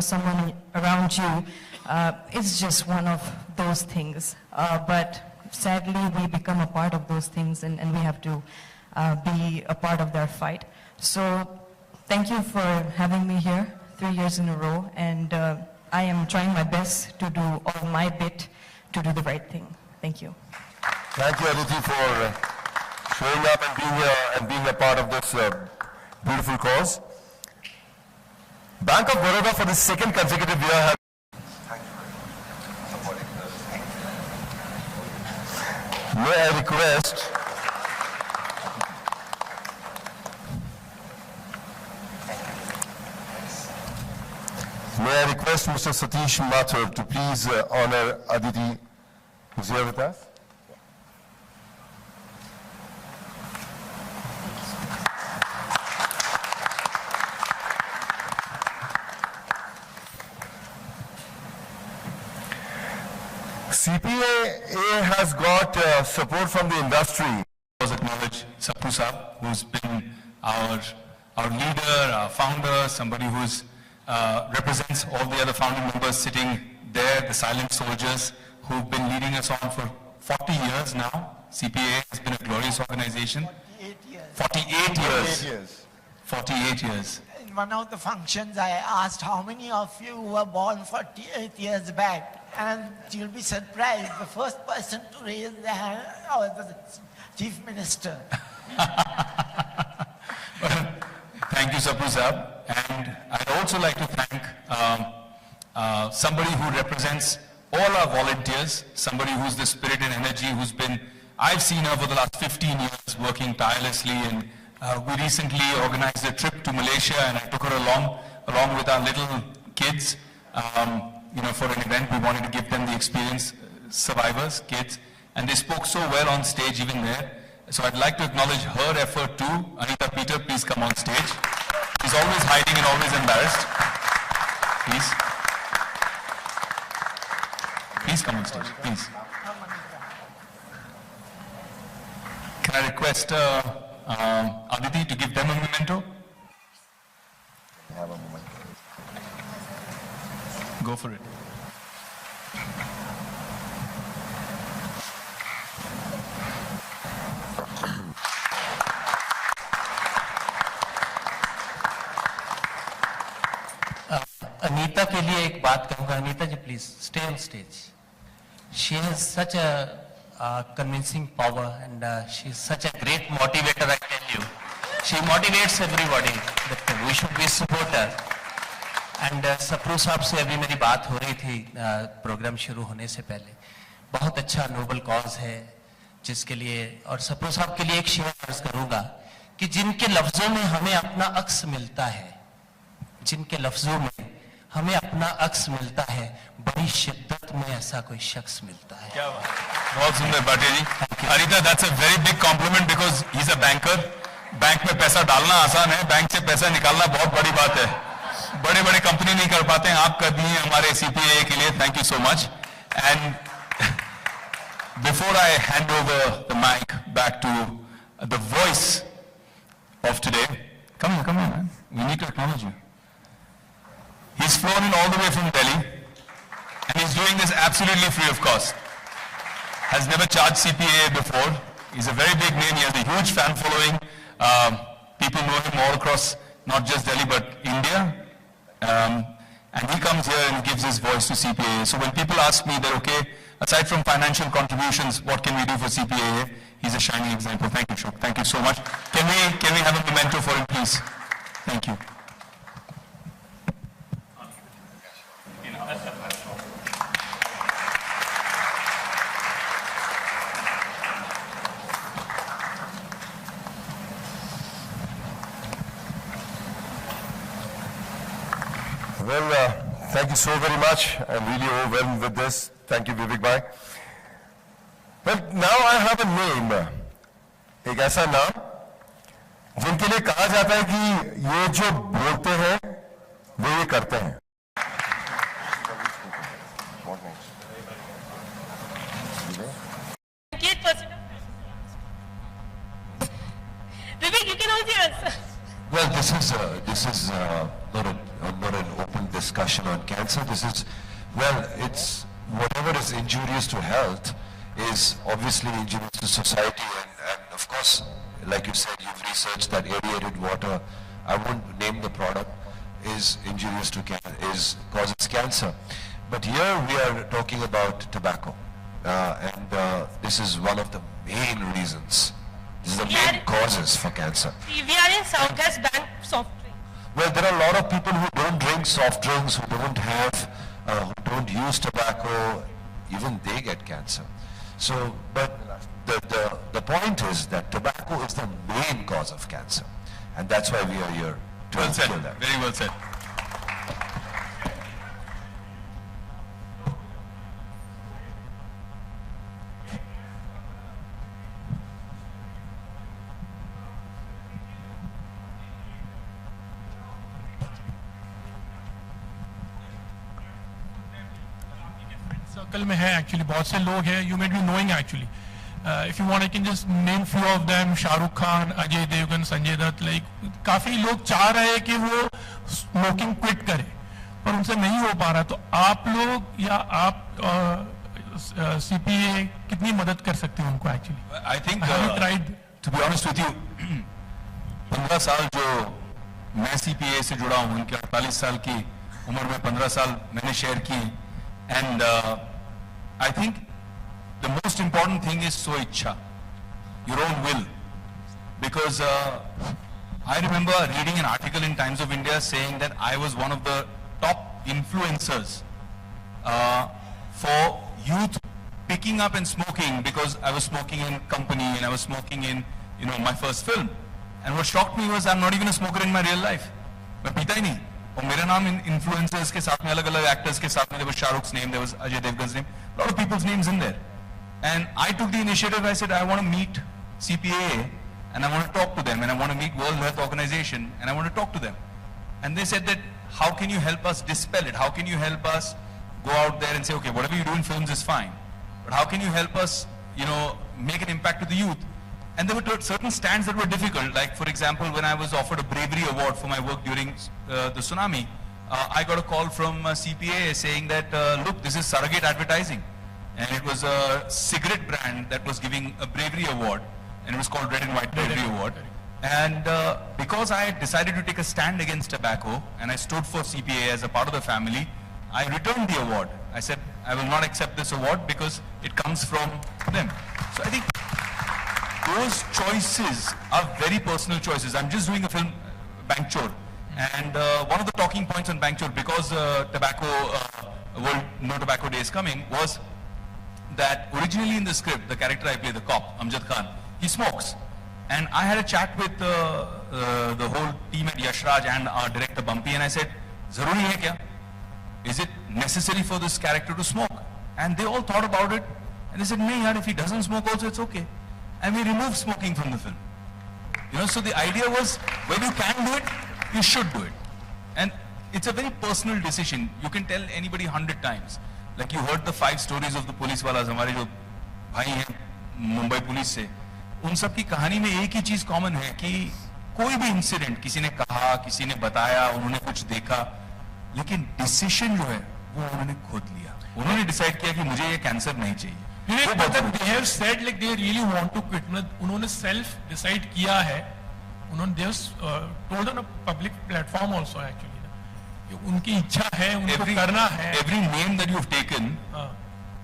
someone around you, it's just one of those things. But sadly, we become a part of those things, and we have to be a part of their fight. So thank you for having me here 3 years in a row, and I am trying my best to do all my bit to do the right thing. Thank you. Thank you, Aditi, for showing up and being a part of this beautiful cause. Bank of Baroda for the second consecutive year has... May I request Mr. Satish Mathur to please honor Aditi, who's here with us. CPA has got support from the industry. Was acknowledge Sappu Saab, who's been our our leader, our founder, somebody who's represents all the other founding members sitting there, the silent soldiers who've been leading us on for 40 years now. CPA has been a glorious organization. 48 years. 48 years. In one of the functions, I asked how many of you were born 48 years back, and you'll be surprised. The first person to raise their hand was the Chief Minister. Thank you, Sapru Sahab. And I'd also like to thank somebody who represents all our volunteers, somebody who's the spirit and energy, who's been, I've seen her for the last 15 years working tirelessly, and we recently organized a trip to Malaysia, and I took her along with our little kids, for an event. We wanted to give them the experience, survivors, kids, and they spoke so well on stage even there. So I'd like to acknowledge her effort too. Anita Peter, please come on stage. She's always hiding and always embarrassed. Please come on stage, please. Can I request Aditi to give them a memento? Go for it. Anita के लिए एक बात कहूंगा. अनीता जी, please stay on stage. She has such a convincing power, and she is such a great motivator, I tell you. She motivates everybody that we should be supporter. And Sapru साहब से अभी मेरी बात हो रही थी प्रोग्राम शुरू होने से पहले. बहुत अच्छा नोबल कॉज है जिसके लिए, और सप्रू साहब के लिए एक शेर अर्ज करूंगा कि जिनके लफ्जों में हमें अपना अक्स मिलता है, जिनके लफ्जों में हमें अपना अक्स मिलता है, बड़ी शिद्दत में ऐसा कोई शख्स मिलता है. क्या बात, बहुत सुंदर भाटिया जी. Anita, that's a very big compliment because he's a banker. Bank में पैसा डालना आसान है, बैंक से पैसा निकालना बहुत बड़ी बात है. बड़े बड़े कंपनी नहीं कर पाते हैं, आप कर दिए हमारे CPA के लिए. Thank you so much. And before I hand over the mic back to the voice of today, come here, man. We need to acknowledge you. He's flown in all the way from Delhi, and he's doing this absolutely free of cost. Has never charged CPA before. He's a very big name. He has a huge fan following. People know him all across, not just Delhi, but India. And he comes here and gives his voice to CPA. So when people ask me that, okay, aside from financial contributions, what can we do for CPA? He's a shining example. Thank you, Shok. Thank you so much. Can we have a memento for him, please? Thank you. Well, thank you so very much. I'm really overwhelmed with this. Thank you, Vivek Bhai. Well, now I have a name. एक ऐसा नाम जिनके लिए कहा जाता है कि ये जो बोलते हैं वो ये करते हैं. Vivek, you can also answer. Well, this is not an open discussion on cancer. This is, well, it's whatever is injurious to health is obviously injurious to society, and of course, like you said, you've researched that aerated water, I won't name the product, is injurious to causes cancer. But here we are talking about tobacco, and this is one of the main reasons. This is the main causes for cancer. We are in South has banned soft drinks. Well, there are a lot of people who don't drink soft drinks, who don't use tobacco, even they get cancer. So, but the point is that tobacco is the main cause of cancer, and that's why we are here to Well said. kill that. Very well said. Circle में है actually बहुत से लोग हैं, you may be knowing actually, if you want I can just name few of them, Shahrukh Khan, Ajay Devgan, Sanjay Dutt, like काफी लोग चाह रहे हैं कि वो स्मोकिंग क्विट करें पर उनसे नहीं हो पा रहा, तो आप लोग या आप CPA कितनी मदद कर सकते हैं उनको actually? I think tried? to be honest with you 15 साल जो मैं CPA से जुड़ा हूँ, उनके 48 साल की उम्र में 15 साल मैंने शेयर किए, and I think the most important thing is soichha, your own will, because I remember reading an article in Times of India saying that I was one of the top influencers for youth picking up and smoking, because I was smoking in company and I was smoking in, you know, my first film. And what shocked me was I'm not even a smoker in my real life. मैं पीता ही नहीं, और मेरा नाम इन influencers के साथ में, अलग-अलग actors के साथ में, there was Shahrukh's name, there was Ajay Devgan's name, a lot of people's names in there. And I took the initiative. I said I want to meet CPAA and I want to talk to them, and I want to meet World Health Organization and I want to talk to them. And they said that how can you help us dispel it? How can you help us go out there and say, okay, whatever you do in films is fine, but how can you help us, you know, make an impact to the youth? And there were certain stands that were difficult. Like, for example, when I was offered a bravery award for my work during the tsunami, I got a call from CPAA saying that, look, this is surrogate advertising. And it was a cigarette brand that was giving a bravery award, and it was called Red and White Bravery Award. And because I had decided to take a stand against tobacco, and I stood for CPAA as a part of the family, I returned the award. I said, I will not accept this award because it comes from them. So I think those choices are very personal choices. I'm just doing a film, Bank Chor, and one of the talking points on Bank Chor, because World No Tobacco Day is coming, was that originally in the script, the character I play, the cop, Amjad Khan, he smokes. And I had a chat with the whole team at Yashraj and our director Bumpy, and I said, Zaruri hai kya? Is it necessary for this character to smoke? And they all thought about it, and they said, no, yaar, if he doesn't smoke also, it's okay. And we removed smoking from the film. You know, so the idea was, when you can do it, you should do it. And it's a very personal decision. You can tell anybody 100 times. Like you heard the 5 stories of the police walas, हमारे जो भाई हैं Mumbai police से, उन सब की कहानी में एक ही चीज कॉमन है कि कोई भी इंसिडेंट किसी ने कहा, किसी ने बताया, उन्होंने कुछ देखा, लेकिन डिसीजन जो है वो उन्होंने खुद लिया. उन्होंने डिसाइड किया कि मुझे ये कैंसर नहीं चाहिए. They have said like they really want to quit. उन्होंने self decide किया है. उन्होंने they have told on a public platform also actually. उनकी इच्छा है, उनको करना है. Every name that you've taken,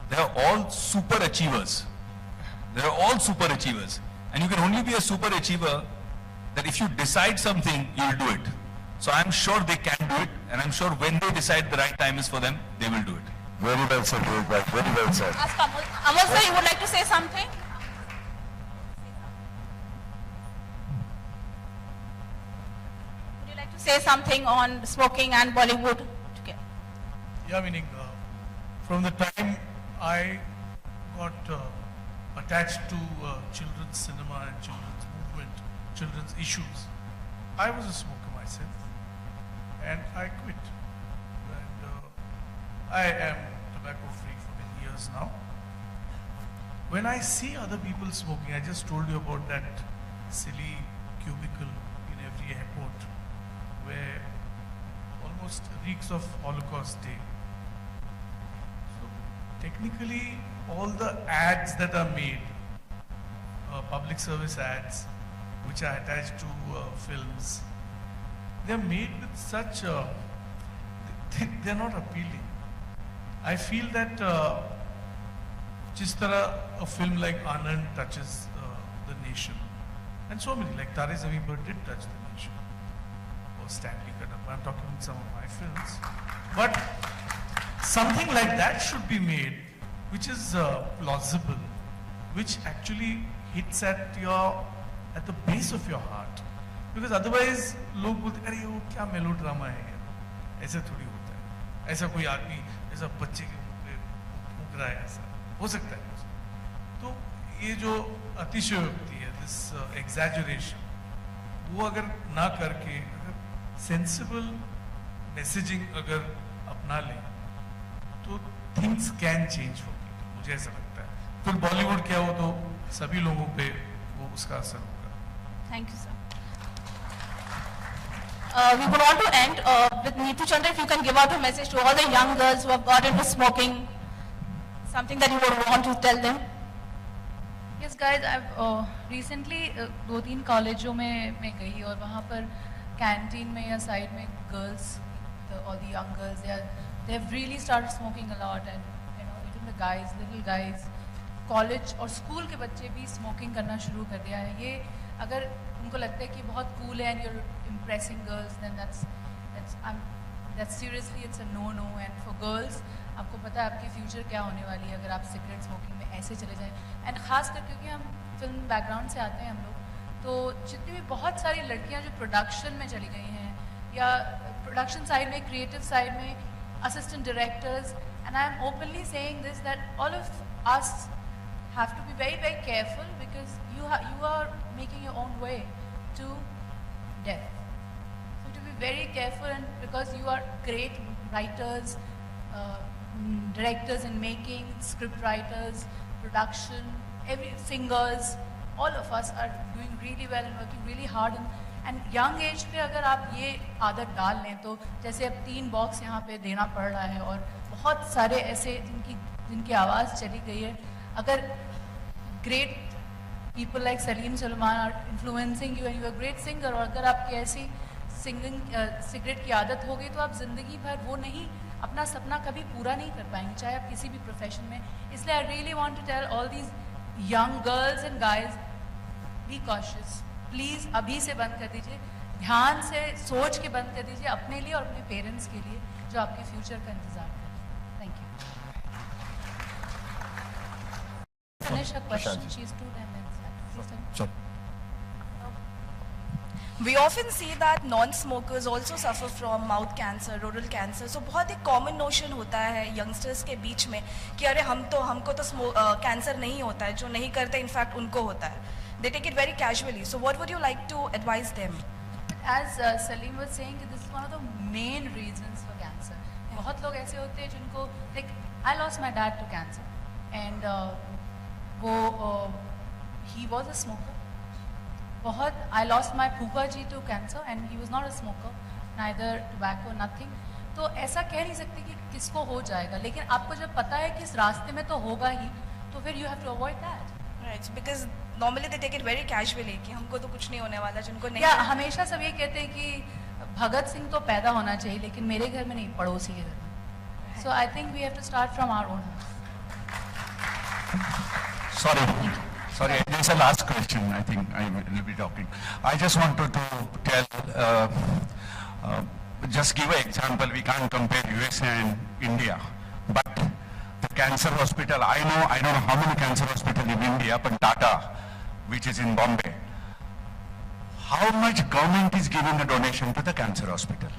they are all super achievers. They are all super achievers, and you can only be a super achiever that if you decide something, you will do it. So I'm sure they can do it, and I'm sure when they decide the right time is for them, they will do it. Very well said, Rohit. Very well said. Amol sir, you would like to say something? Would you like to say something on smoking and Bollywood? Yeah, meaning from the time I got attached to children's cinema and children's movement, children's issues, I was a smoker myself, and I quit. And I am tobacco free for many years now. When I see other people smoking, I just told you about that silly cubicle in every airport where almost reeks of Holocaust Day. So technically, all the ads that are made, public service ads, which are attached to films, they're made with such, they're not appealing. I feel that जिस तरह a film like Anand touches the nation, and so many, like Tare Zameen Par did touch the nation, or Stanley Kadapa, I'm talking about some of my films, but something like that should be made, which is plausible, which actually hits at the base of your heart, because otherwise लोग बोलते अरे वो क्या melodrama है यार, ऐसा थोड़ी होता है, ऐसा कोई आदमी ऐसा बच्चे के फूंक रहा है, ऐसा हो सकता है. तो ये जो अतिशयोक्ति है, दिस एग्जैजरेशन, वो अगर ना करके अगर सेंसिबल मैसेजिंग अगर अपना ले तो things can change for people, मुझे ऐसा लगता है. फिर बॉलीवुड क्या हो तो सभी लोगों पे वो उसका असर होगा. Thank you, sir. We would want to end with Neetu Chandra. If you can give out a message to all the young girls who have got into smoking, something that you would want to tell them. Yes, guys, I've recently 2-3 कॉलेजों में मैं गई और वहाँ पर canteen में या side में girls all the young girls they've really started smoking a lot, and even the guys, little guys, college और स्कूल के बच्चे भी स्मोकिंग करना शुरू कर दिया है. ये अगर उनको लगता है कि बहुत कूल है and you are impressing girls, then that's seriously it's a no. And for girls, आपको पता है आपकी फ्यूचर क्या होने वाली है अगर आप सिगरेट स्मोकिंग में ऐसे चले जाएं. एंड ख़ास कर क्योंकि हम फिल्म बैकग्राउंड से आते हैं हम लोग, तो जितनी भी बहुत सारी लड़कियां जो प्रोडक्शन में चली गई हैं या प्रोडक्शन साइड में, क्रिएटिव साइड में, assistant directors, and I am openly saying this that all of us have to be very, very careful because you are making your own way to death. So to be very careful, and because you are great writers, directors in making, script writers, production, singers, all of us are doing really well and working really hard. And young age पे अगर आप ये आदत डाल लें तो जैसे अब 3 बॉक्स यहाँ पे देना पड़ रहा है और बहुत सारे ऐसे जिनकी आवाज़ चली गई है, अगर great people like Salim Sulaiman are influencing you and you are a great singer, और अगर आपकी ऐसी सिंगिंग सिगरेट की आदत हो गई तो आप ज़िंदगी भर वो नहीं, अपना सपना कभी पूरा नहीं कर पाएंगे, चाहे आप किसी भी प्रोफेशन में. इसलिए I really want to tell all these young girls and guys, be cautious please. अभी से बंद कर दीजिए, ध्यान से सोच के बंद कर दीजिए, अपने लिए और अपने पेरेंट्स के लिए जो आपके फ्यूचर का इंतजार कर रहे हैं. Thank you. Finish her question. She's 2 minutes. We often see that non-smokers also suffer from mouth cancer, oral cancer. So बहुत एक common notion होता है youngsters के बीच में कि अरे हमको तो cancer नहीं होता है, जो नहीं करते in fact उनको होता है. They take it very casually. So what would you like to advise them? As Salim was saying, this is one of the main reasons for cancer. बहुत लोग ऐसे होते हैं जिनको like I lost my dad to cancer and he was a smoker. I lost my Phupa ji to cancer and he was not a smoker, neither tobacco, nothing. तो ऐसा कह नहीं सकते कि किसको हो जाएगा, लेकिन आपको जब पता है कि इस रास्ते में तो होगा ही, तो फिर you have to avoid that. Right, because normally they take it very casually कि हमको तो कुछ नहीं होने वाला, जिनको नहीं. या हमेशा सब ये कहते हैं कि भगत सिंह तो पैदा होना चाहिए, लेकिन मेरे घर में नहीं, पड़ोसी के घर में. So I think we have to start from our own house. Sorry, there's a last question. I think I will be talking. I just wanted to tell, just give an example. We can't compare USA and India, but the cancer hospital, I don't know how many cancer hospitals in India, but Tata, which is in Bombay, how much government is giving a donation to the cancer hospital?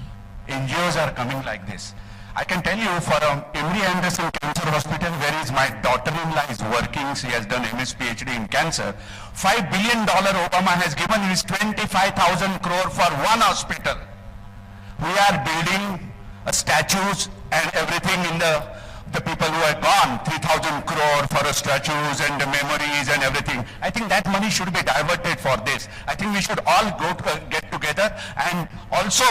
NGOs are coming like this. I can tell you for Emory Anderson Cancer Hospital, where is my daughter-in-law is working, she has done MS PhD in cancer. $5 billion Obama has given is 25,000 crore for one hospital. We are building statues and everything in the people who are gone, 3,000 crore for statues and the memories and everything. I think that money should be diverted for this. I think we should all get together and also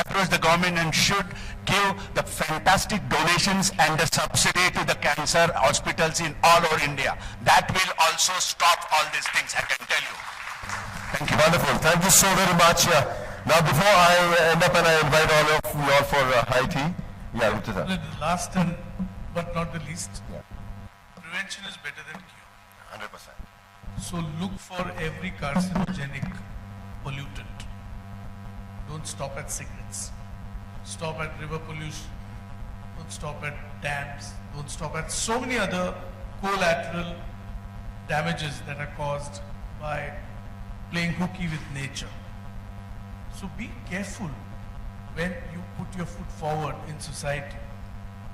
approach the government and should give the fantastic donations and the subsidy to the cancer hospitals in all over India. That will also stop all these things, I can tell you. Thank you. Wonderful. Thank you so very much. Now before I end up and I invite all of you all for high tea. Yeah, Rutuja. Last but not the least, prevention is better than cure. 100%. So look for every carcinogenic pollutant. Don't stop at cigarettes. Stop at river pollution. Don't stop at dams. Don't stop at so many other collateral damages that are caused by playing hooky with nature. So be careful when you put your foot forward in society,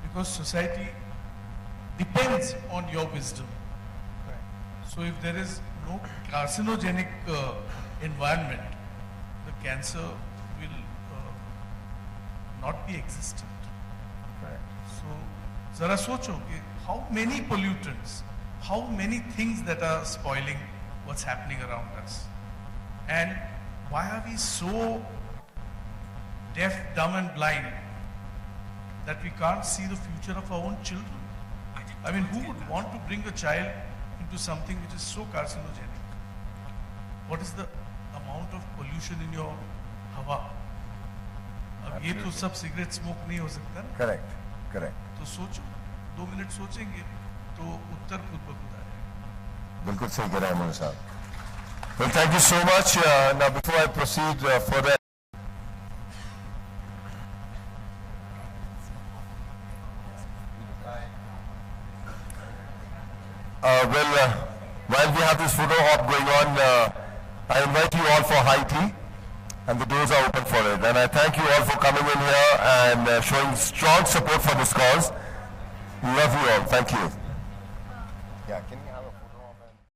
because society depends on your wisdom. So if there is no carcinogenic environment, the cancer will not be existent. So, zara socho, how many pollutants, how many things that are spoiling what's happening around us. And why are we so deaf, dumb and blind that we can't see the future of our own children? I mean, who would want to bring a child into something which is so carcinogenic? What is the amount of pollution in your हवा? अब ये तो सब cigarette smoke नहीं हो सकता ना? Correct, correct. तो सोचो, 2 मिनट सोचेंगे तो उत्तर खुद ब खुद आएगा। बिल्कुल सही कह रहे हैं मोहन साहब. Well, thank you so much. Now, before I proceed further. While we have this photo op going on, I invite you all for high tea, and the doors are open for it. And I thank you all for coming in here and showing strong support for this cause. Love you all. Thank you.